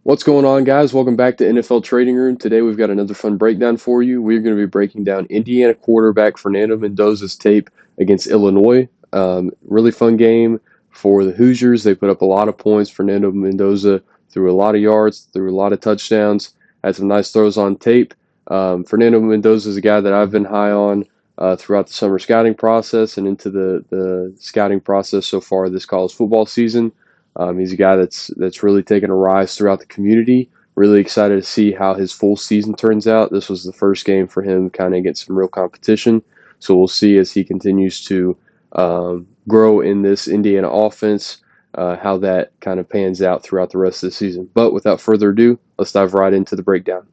What's going on, guys? Welcome back to NFL Trading Room. Today we've got another fun breakdown for you. We're going to be breaking down Indiana quarterback Fernando Mendoza's tape against Illinois. Really fun game for the Hoosiers. They put up a lot of points. Fernando Mendoza threw a lot of yards, threw a lot of touchdowns, had some nice throws on tape. Fernando Mendoza is a guy that I've been high on throughout the summer scouting process and into the scouting process so far this college football season. He's a guy that's really taken a rise throughout the community. Really excited to see how his full season turns out. This was the first game for him kind of against some real competition. So we'll see as he continues to grow in this Indiana offense, how that kind of pans out throughout the rest of the season. But without further ado, let's dive right into the breakdown.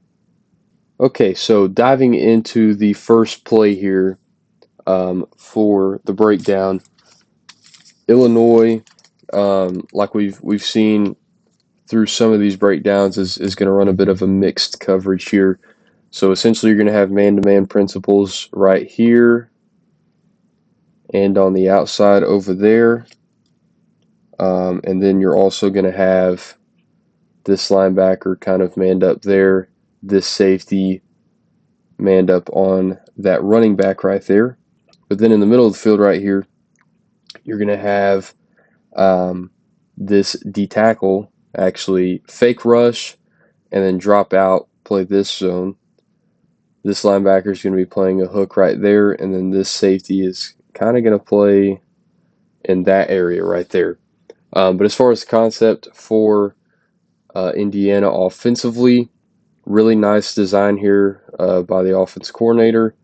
Okay, so diving into the first play here for the breakdown, Illinois, like we've seen through some of these breakdowns, is going to run a bit of a mixed coverage here. So essentially, you're going to have man-to-man principles right here and on the outside over there. And then you're also going to have this linebacker kind of manned up there, this safety manned up on that running back right there. But then in the middle of the field right here, you're going to have this D-tackle actually fake rush and then drop out, play this zone. This linebacker is going to be playing a hook right there, and then this safety is kind of going to play in that area right there. But as far as the concept for Indiana offensively, really nice design here by the offense coordinator.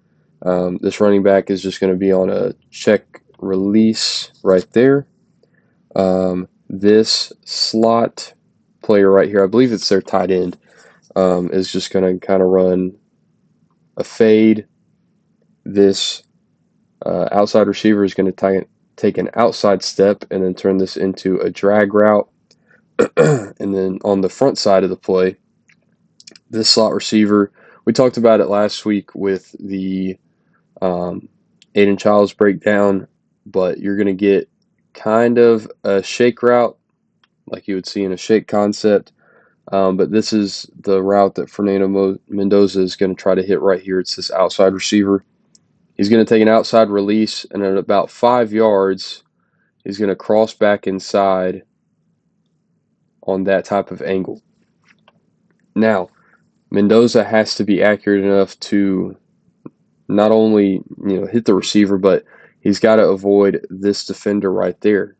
This running back is just going to be on a check release right there. This slot player right here, I believe it's their tight end, is just going to kind of run a fade. This outside receiver is going to take an outside step and then turn this into a drag route. And then on the front side of the play, this slot receiver, we talked about it last week with the Aiden Childs breakdown, but you're going to get kind of a shake route like you would see in a shake concept. But this is the route that Fernando Mendoza is going to try to hit right here. It's this outside receiver. He's going to take an outside release, and at about 5 yards, he's going to cross back inside on that type of angle. Now, Mendoza has to be accurate enough to not only hit the receiver, but he's got to avoid this defender right there.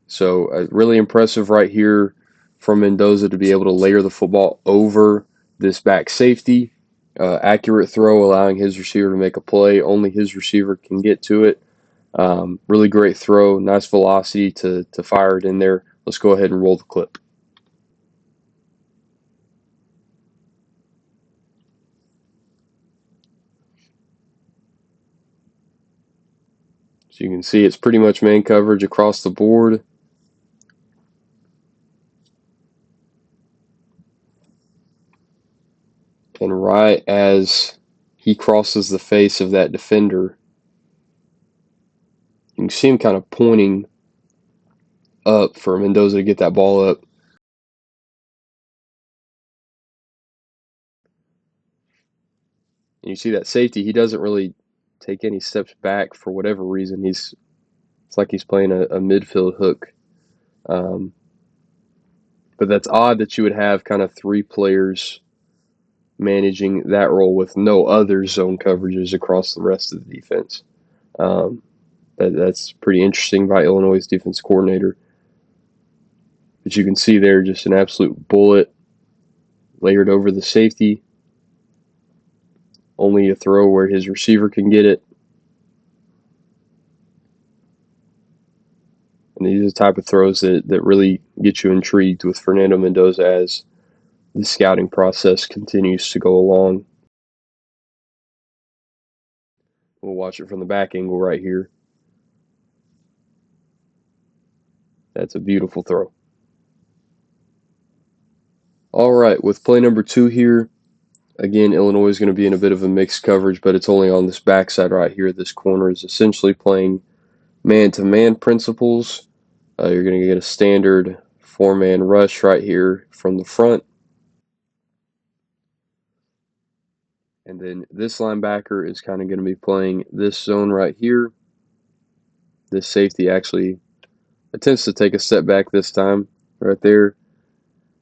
So really impressive right here from Mendoza to be able to layer the football over this back safety. Accurate throw, allowing his receiver to make a play. Only his receiver can get to it. Really great throw. Nice velocity to fire it in there. Let's go ahead and roll the clip. So you can see it's pretty much man coverage across the board. And right as he crosses the face of that defender, you can see him kind of pointing up for Mendoza to get that ball up. And you see that safety, he doesn't really take any steps back for whatever reason. It's like he's playing a midfield hook. But that's odd that you would have kind of 3 players managing that role with no other zone coverages across the rest of the defense. That's pretty interesting by Illinois' defense coordinator. But you can see there just an absolute bullet layered over the safety. Only a throw where his receiver can get it. And these are the type of throws that really get you intrigued with Fernando Mendoza as the scouting process continues to go along. We'll watch it from the back angle right here. That's a beautiful throw. All right, with play number 2 here, again, Illinois is going to be in a bit of a mixed coverage, but it's only on this backside right here. This corner is essentially playing man-to-man principles. You're going to get a standard 4-man rush right here from the front. And then this linebacker is kind of going to be playing this zone right here. This safety actually attempts to take a step back this time right there.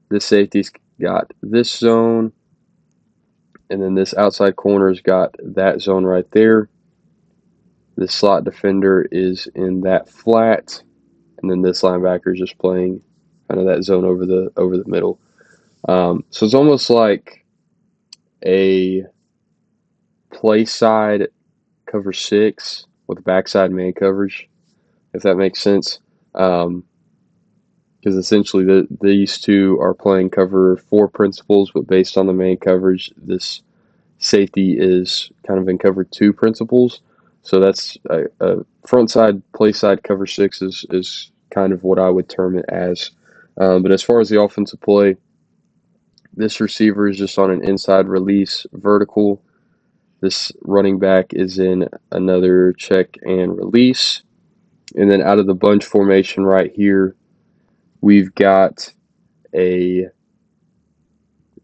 This safety's got this zone, and then this outside corner's got that zone right there. This slot defender is in that flat, and then this linebacker is just playing kind of that zone over the middle. So it's almost like a play side cover 6 with backside man coverage, if that makes sense. Because essentially these two are playing cover 4 principles, but based on the man coverage, this safety is kind of in cover 2 principles. So that's a front side, play side cover 6 is kind of what I would term it as. But as far as the offensive play, this receiver is just on an inside release vertical. This running back is in another check and release. And then out of the bunch formation right here, we've got a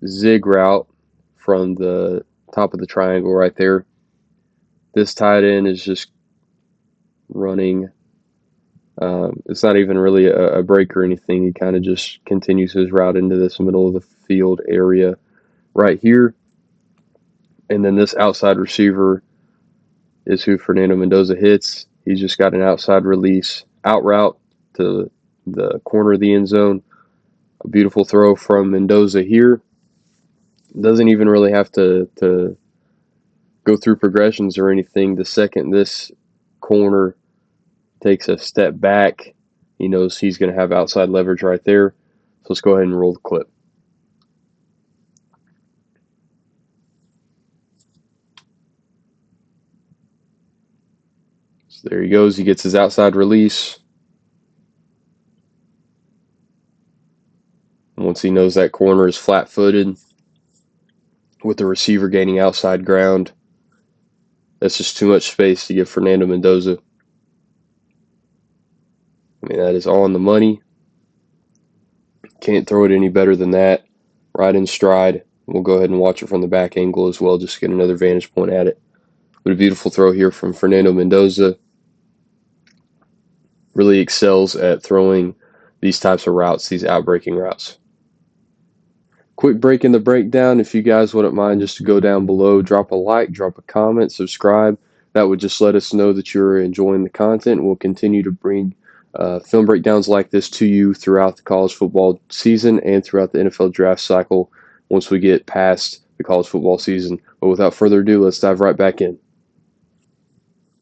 zig route from the top of the triangle right there. This tight end is just running. It's not even really a break or anything. He kind of just continues his route into this middle of the field area right here. And then this outside receiver is who Fernando Mendoza hits. He's just got an outside release out route to the corner of the end zone. A beautiful throw from Mendoza here. Doesn't even really have to go through progressions or anything. The second this corner takes a step back, he knows he's going to have outside leverage right there. So let's go ahead and roll the clip. So there he goes. He gets his outside release. And once he knows that corner is flat-footed with the receiver gaining outside ground, that's just too much space to give Fernando Mendoza. I mean, that is on the money. Can't throw it any better than that. Right in stride. We'll go ahead and watch it from the back angle as well, just to get another vantage point at it. But a beautiful throw here from Fernando Mendoza. Really excels at throwing these types of routes, these outbreaking routes. Quick break in the breakdown. If you guys wouldn't mind just to go down below, drop a like, drop a comment, subscribe. That would just let us know that you're enjoying the content. We'll continue to bring film breakdowns like this to you throughout the college football season and throughout the NFL draft cycle once we get past the college football season. But without further ado, let's dive right back in.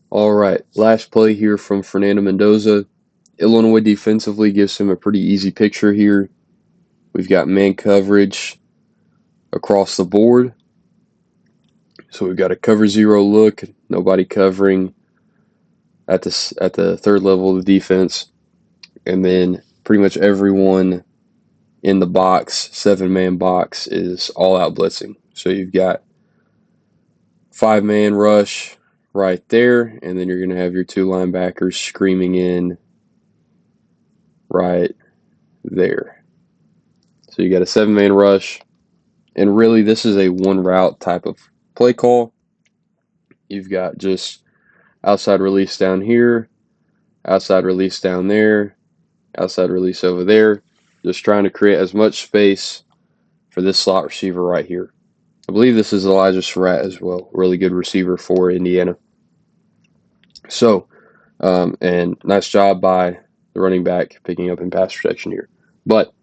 All right, last play here from Fernando Mendoza. Illinois defensively gives him a pretty easy picture here. We've got man coverage across the board. So we've got a cover 0 look, nobody covering at the third level of the defense. And then pretty much everyone in the box, 7-man box, is all out blitzing. So you've got 5-man rush right there, and then you're going to have your 2 linebackers screaming in right there. So you got a 7-man rush, and really this is a one route type of play call. You've got just outside release down here, outside release down there, outside release over there, just trying to create as much space for this slot receiver right here. I believe this is Elijah Surratt as well, really good receiver for Indiana. So, and nice job by the running back picking up in pass protection here. But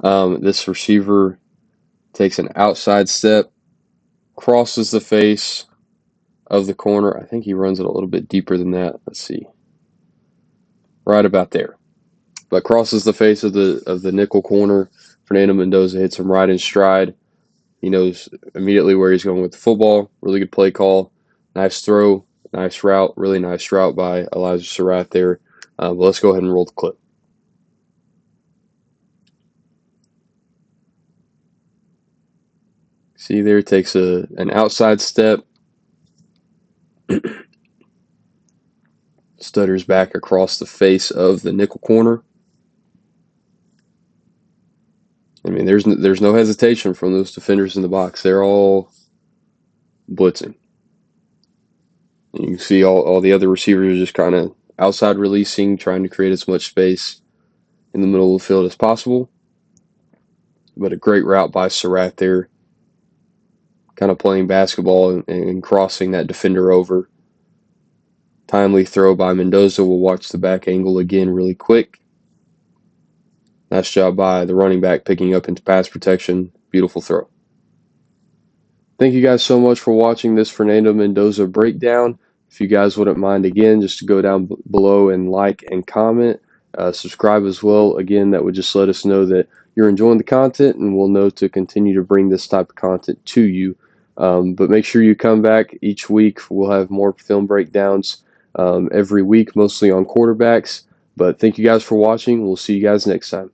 this receiver takes an outside step, crosses the face of the corner. I think he runs it a little bit deeper than that. Let's see. Right about there. But crosses the face of the nickel corner. Fernando Mendoza hits him right in stride. He knows immediately where he's going with the football. Really good play call. Nice throw. Nice route. Really nice route by Elijah Surratt there. But let's go ahead and roll the clip. See there, takes an outside step. Stutters back across the face of the nickel corner. I mean, there's no hesitation from those defenders in the box. They're all blitzing. And you can see all the other receivers just kind of outside releasing, trying to create as much space in the middle of the field as possible. But a great route by Surratt there, kind of playing basketball and crossing that defender over. Timely throw by Mendoza. We'll watch the back angle again really quick. Nice job by the running back picking up into pass protection. Beautiful throw. Thank you guys so much for watching this Fernando Mendoza breakdown. If you guys wouldn't mind, again, just to go down below and like and comment, subscribe as well. Again, that would just let us know that you're enjoying the content, and we'll know to continue to bring this type of content to you. But make sure you come back each week. We'll have more film breakdowns every week, mostly on quarterbacks. But thank you guys for watching. We'll see you guys next time.